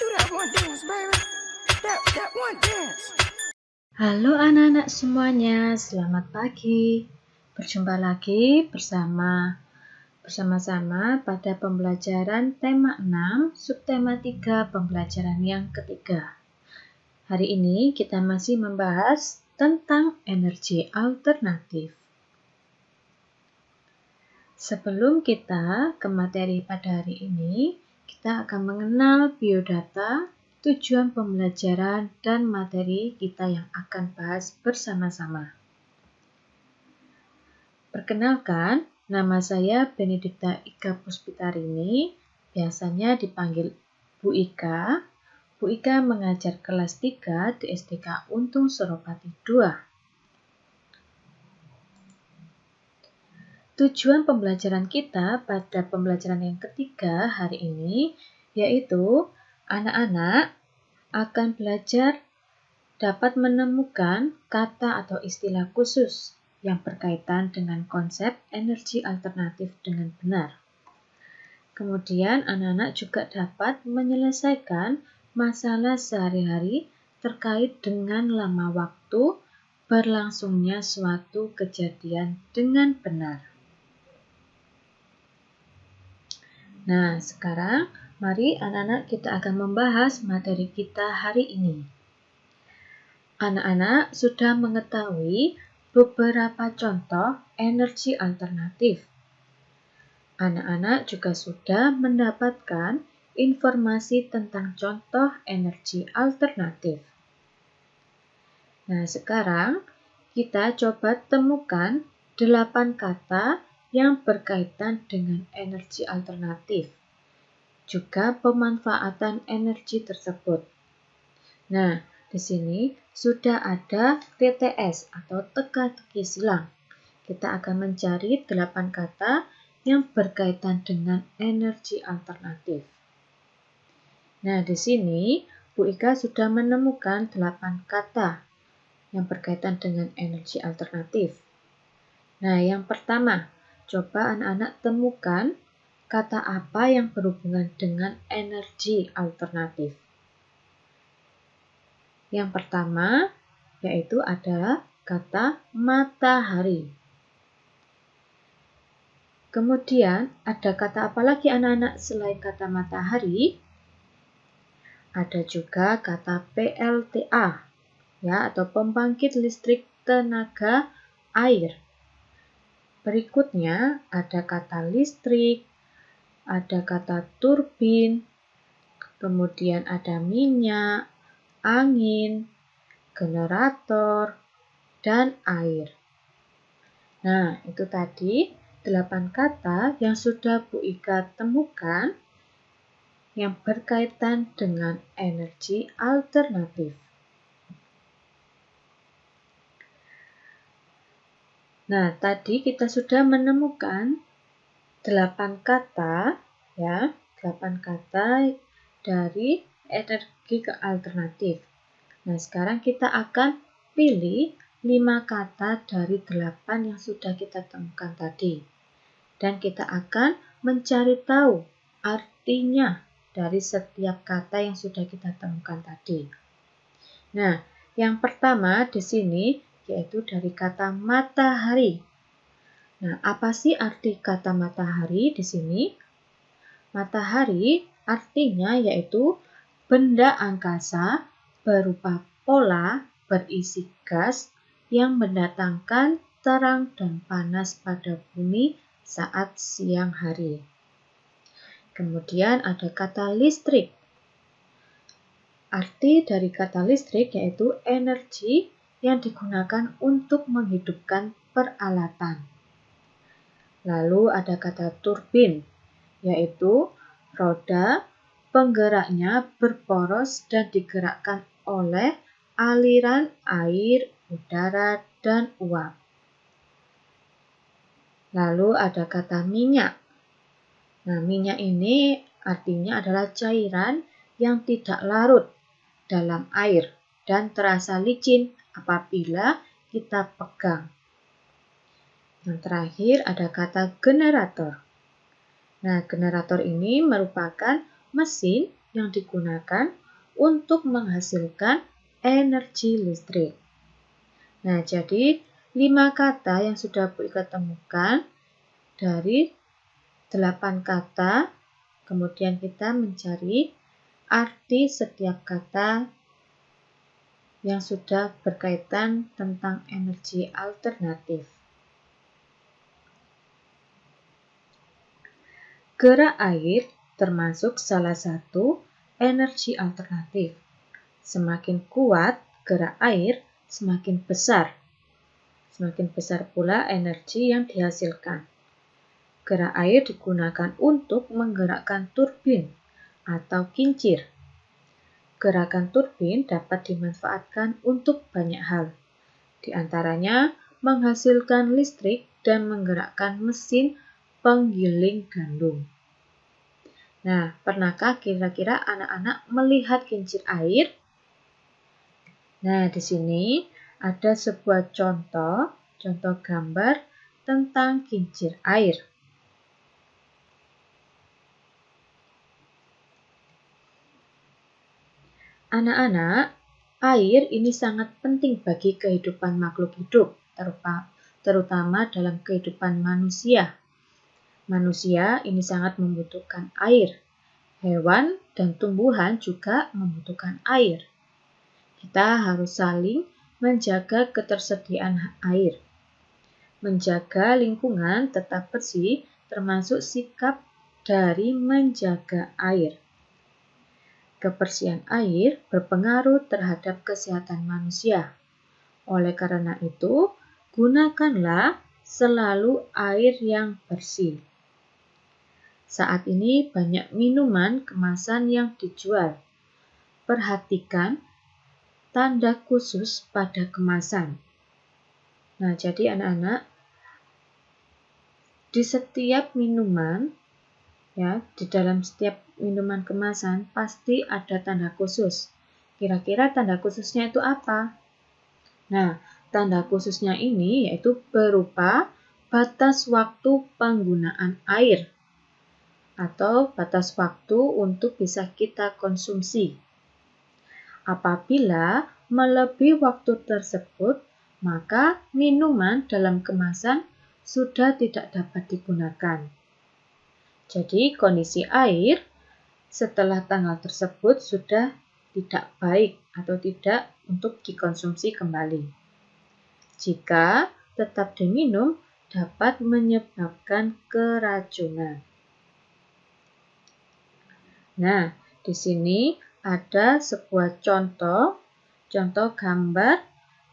Do that one dance, baby. That one dance. Halo anak-anak semuanya, selamat pagi. Berjumpa lagi bersama-sama pada pembelajaran tema 6, subtema 3, pembelajaran yang ketiga. Hari ini kita masih membahas tentang energi alternatif. Sebelum kita ke materi pada hari ini, kita akan mengenal biodata, tujuan pembelajaran, dan materi kita yang akan bahas bersama-sama. Perkenalkan, nama saya Benedikta Ika Puspitarini, biasanya dipanggil Bu Ika. Bu Ika mengajar kelas 3 di SDK Untung Suropati II. Tujuan pembelajaran kita pada pembelajaran yang ketiga hari ini yaitu anak-anak akan belajar dapat menemukan kata atau istilah khusus yang berkaitan dengan konsep energi alternatif dengan benar. Kemudian anak-anak juga dapat menyelesaikan masalah sehari-hari terkait dengan lama waktu berlangsungnya suatu kejadian dengan benar. Nah, sekarang mari anak-anak kita akan membahas materi kita hari ini. Anak-anak sudah mengetahui beberapa contoh energi alternatif. Anak-anak juga sudah mendapatkan informasi tentang contoh energi alternatif. Nah, sekarang kita coba temukan 8 kata yang berkaitan dengan energi alternatif, juga pemanfaatan energi tersebut. Nah, di sini sudah ada TTS atau teka-teki silang. Kita akan mencari 8 kata yang berkaitan dengan energi alternatif. Nah, di sini Bu Ika sudah menemukan 8 kata yang berkaitan dengan energi alternatif. Nah, yang pertama, coba anak-anak temukan kata apa yang berhubungan dengan energi alternatif. Yang pertama yaitu adalah kata matahari. Kemudian ada kata apa lagi anak-anak selain kata matahari? Ada juga kata PLTA ya, atau pembangkit listrik tenaga air. Berikutnya ada kata listrik, ada kata turbin, kemudian ada minyak, angin, generator, dan air. Nah, itu tadi 8 kata yang sudah Bu Ika temukan yang berkaitan dengan energi alternatif. Nah, tadi kita sudah menemukan 8 kata ya, 8 kata dari energi alternatif. Nah, sekarang kita akan pilih 5 kata dari 8 yang sudah kita temukan tadi. Dan kita akan mencari tahu artinya dari setiap kata yang sudah kita temukan tadi. Nah, yang pertama di sini yaitu dari kata matahari. Nah, apa sih arti kata matahari di sini? Matahari artinya yaitu benda angkasa berupa pola berisi gas yang mendatangkan terang dan panas pada bumi saat siang hari. Kemudian ada kata listrik. Arti dari kata listrik yaitu energi yang digunakan untuk menghidupkan peralatan. Lalu ada kata turbin, yaitu roda penggeraknya berporos dan digerakkan oleh aliran air, udara, dan uap. Lalu ada kata minyak. Nah, minyak ini artinya adalah cairan yang tidak larut dalam air dan terasa licin apabila kita pegang. Yang terakhir ada kata generator. Nah, generator ini merupakan mesin yang digunakan untuk menghasilkan energi listrik. Nah, jadi 5 kata yang sudah Bu Ika temukan dari 8 kata, kemudian kita mencari arti setiap kata yang sudah berkaitan tentang energi alternatif. Gerak air termasuk salah satu energi alternatif. Semakin kuat gerak air, semakin besar. Semakin besar pula energi yang dihasilkan. Gerak air digunakan untuk menggerakkan turbin atau kincir. Gerakan turbin dapat dimanfaatkan untuk banyak hal, di antaranya menghasilkan listrik dan menggerakkan mesin penggiling gandum. Nah, pernahkah kira-kira anak-anak melihat kincir air? Nah, di sini ada sebuah contoh gambar tentang kincir air. Anak-anak, air ini sangat penting bagi kehidupan makhluk hidup, terutama dalam kehidupan manusia. Manusia ini sangat membutuhkan air. Hewan dan tumbuhan juga membutuhkan air. Kita harus saling menjaga ketersediaan air. Menjaga lingkungan tetap bersih termasuk sikap dari menjaga air. Kebersihan air berpengaruh terhadap kesehatan manusia. Oleh karena itu, gunakanlah selalu air yang bersih. Saat ini banyak minuman kemasan yang dijual. Perhatikan tanda khusus pada kemasan. Nah, jadi anak-anak, di setiap minuman, di dalam setiap minuman kemasan pasti ada tanda khusus. Kira-kira tanda khususnya itu apa? Nah, tanda khususnya ini yaitu berupa batas waktu penggunaan air atau batas waktu untuk bisa kita konsumsi. Apabila melebihi waktu tersebut, maka minuman dalam kemasan sudah tidak dapat digunakan. Jadi kondisi air setelah tanggal tersebut sudah tidak baik atau tidak untuk dikonsumsi kembali. Jika tetap diminum dapat menyebabkan keracunan. Nah, di sini ada sebuah contoh gambar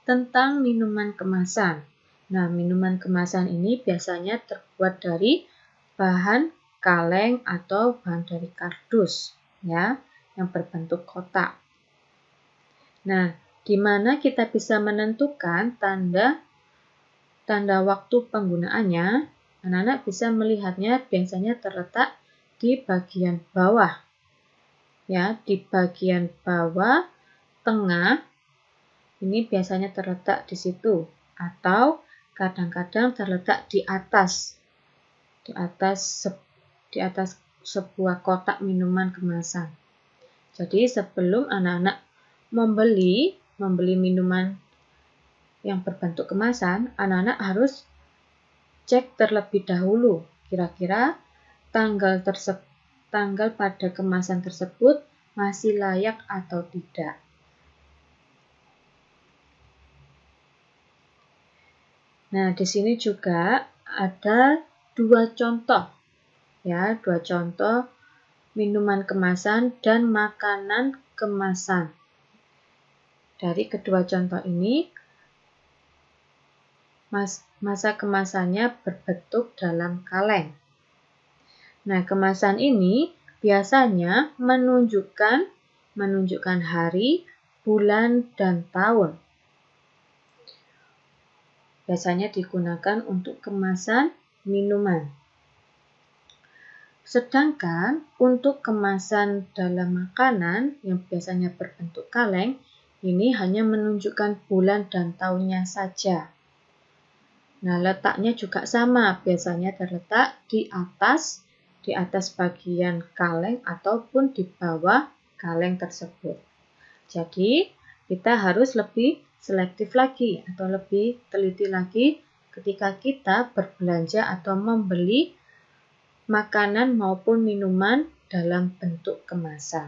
tentang minuman kemasan. Nah, minuman kemasan ini biasanya terbuat dari bahan kaleng atau bahan dari kardus, yang berbentuk kotak. Nah, di mana kita bisa menentukan tanda waktu penggunaannya? Anak-anak bisa melihatnya biasanya terletak di bagian bawah. Di bagian bawah tengah ini biasanya terletak di situ atau kadang-kadang terletak di atas sebuah kotak minuman kemasan. Jadi sebelum anak-anak membeli minuman yang berbentuk kemasan, anak-anak harus cek terlebih dahulu kira-kira tanggal pada kemasan tersebut masih layak atau tidak. Nah, di sini juga ada dua contoh minuman kemasan dan makanan kemasan. Dari kedua contoh ini, masa kemasannya berbentuk dalam kaleng. Nah, kemasan ini biasanya menunjukkan hari, bulan, dan tahun. Biasanya digunakan untuk kemasan minuman. Sedangkan untuk kemasan dalam makanan yang biasanya berbentuk kaleng, ini hanya menunjukkan bulan dan tahunnya saja. Nah, letaknya juga sama, biasanya terletak di atas bagian kaleng ataupun di bawah kaleng tersebut. Jadi, kita harus lebih selektif lagi atau lebih teliti lagi ketika kita berbelanja atau membeli makanan maupun minuman dalam bentuk kemasan.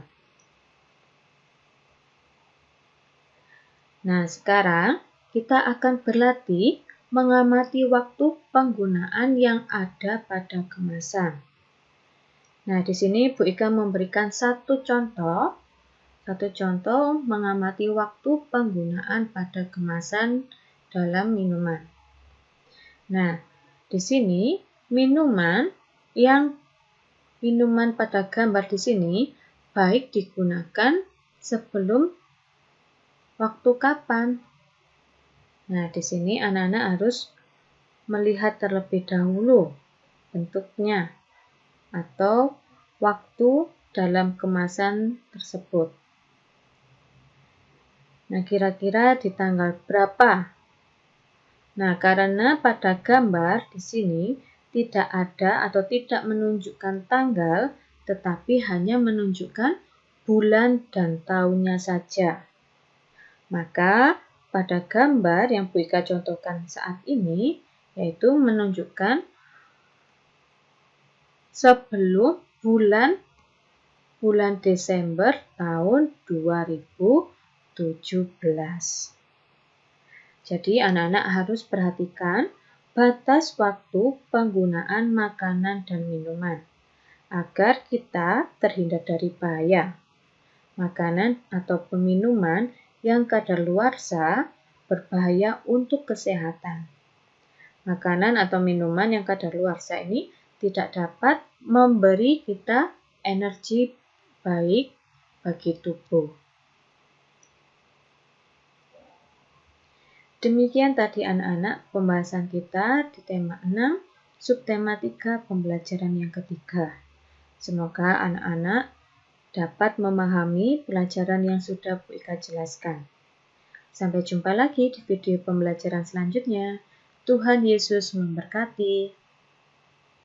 Nah, sekarang kita akan berlatih mengamati waktu penggunaan yang ada pada kemasan. Nah, di sini Bu Ika memberikan satu contoh mengamati waktu penggunaan pada kemasan dalam minuman. Nah, di sini minuman pada gambar di sini baik digunakan sebelum waktu kapan. Nah, di sini anak-anak harus melihat terlebih dahulu bentuknya atau waktu dalam kemasan tersebut. Nah, kira-kira di tanggal berapa? Nah, karena pada gambar di sini tidak ada atau tidak menunjukkan tanggal, tetapi hanya menunjukkan bulan dan tahunnya saja. Maka, pada gambar yang Bu Ika contohkan saat ini, yaitu menunjukkan sebelum bulan Desember tahun 2017. Jadi anak-anak harus perhatikan batas waktu penggunaan makanan dan minuman agar kita terhindar dari bahaya. Makanan atau minuman yang kadaluarsa berbahaya untuk kesehatan. Makanan atau minuman yang kadaluarsa ini tidak dapat memberi kita energi baik bagi tubuh. Demikian tadi anak-anak pembahasan kita di tema 6, subtema 3 pembelajaran yang ketiga. Semoga anak-anak dapat memahami pelajaran yang sudah Bu Ika jelaskan. Sampai jumpa lagi di video pembelajaran selanjutnya. Tuhan Yesus memberkati.